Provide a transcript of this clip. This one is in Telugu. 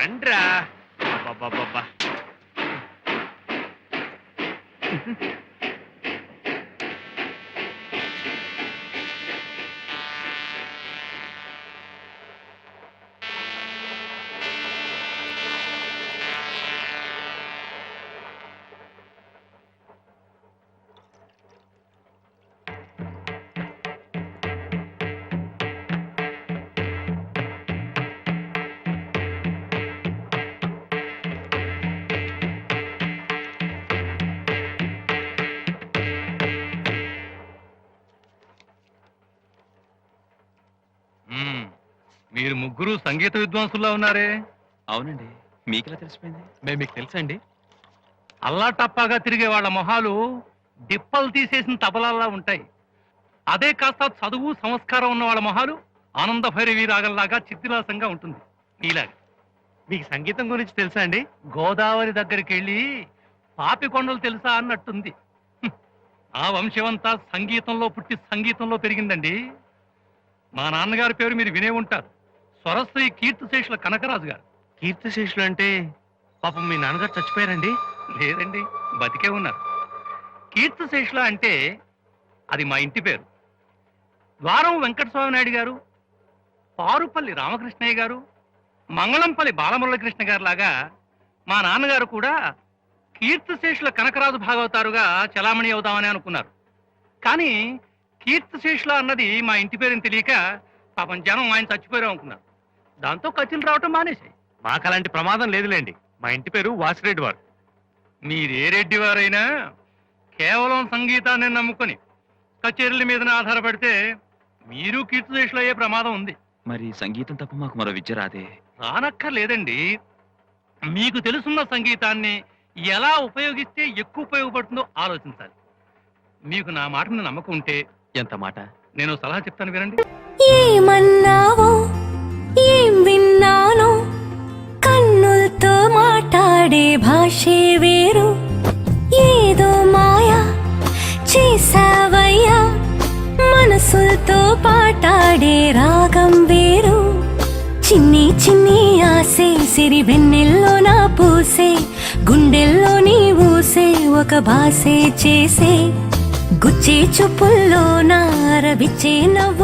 రండ్రా. అబ్బబ్బబ్బబ్బా. మీరు ముగ్గురు సంగీత విద్వాంసుల్లా ఉన్నారే. అవునండి, మీకెలా తెలిసిపోయింది? మేము మీకు తెలుసండి. అల్లా టప్పాగా తిరిగే వాళ్ళ మొహాలు డిప్పలు తీసేసిన తబలాల్లా ఉంటాయి. అదే కాస్త చదువు సంస్కారం ఉన్న వాళ్ళ మొహాలు ఆనంద భైరవి రాగంలాగా చిత్తిలాసంగా ఉంటుంది. నీలాగా. మీకు సంగీతం గురించి తెలుసా అండి? గోదావరి దగ్గరికి వెళ్ళి పాపి కొండలు తెలుసా అన్నట్టుంది. ఆ వంశమంతా సంగీతంలో పుట్టి సంగీతంలో పెరిగిందండి. మా నాన్నగారి పేరు మీరు వినే ఉంటారు, స్వరశ్రీ కీర్తిశేషుల కనకరాజు గారు. కీర్తిశేషులు అంటే పాపం మీ నాన్నగారు చచ్చిపోయారండి? లేదండి, బతికే ఉన్నారు. కీర్తిశేషుల అంటే అది మా ఇంటి పేరు. ద్వారం వెంకటస్వామి నాయుడు గారు, పారుపల్లి రామకృష్ణయ్య గారు, మంగళంపల్లి బాలమురళీకృష్ణ గారు లాగా మా నాన్నగారు కూడా కీర్తిశేషుల కనకరాజు భాగవతారుగా చలామణి అవుదామని అనుకున్నారు. కానీ కీర్తిశేషుల అన్నది మా ఇంటి పేరుని తెలియక పాపం జనం ఆయన చచ్చిపోయారు అనుకున్నారు. దాంతో కథలు రావటం మానేశాయి. మాకు అలాంటి ప్రమాదం లేదులేండి. మా ఇంటి పేరు వాసిరెడ్డి వారు. మీరే రెడ్డి వారైనా కేవలం సంగీతాన్ని నమ్ముకొని కచేరీల మీదనే ఆధారపడితే మీరు కీర్తిశేషులు అయ్యే ప్రమాదం ఉంది. మరి సంగీతం తప్ప మాకు మరో విద్య రాదే? రానక్కర్లేదండి. మీకు తెలుసున్న సంగీతాన్ని ఎలా ఉపయోగిస్తే ఎక్కువ ఉపయోగపడుతుందో ఆలోచించాలి. మీకు నా మాట మీద నమ్మకం ఉంటే. ఎంత మాట? నేను సలహా చెప్తాను వినండి. ఏమన్నావో ఏం విన్నానో, కన్నులతో మాట్లాడే భాషే వేరు. ఏదో మాయా చేసావయ్యా, మనసులతో పాటాడే రాగం వేరు. చిన్ని చిన్ని ఆసే సిరి వెన్నెల్లో నా పూసే, గుండెల్లో నీ ఊసే ఒక భాసే చేసే. గుచ్చే చూపుల్లో నా రవిచ్చే నవ్వు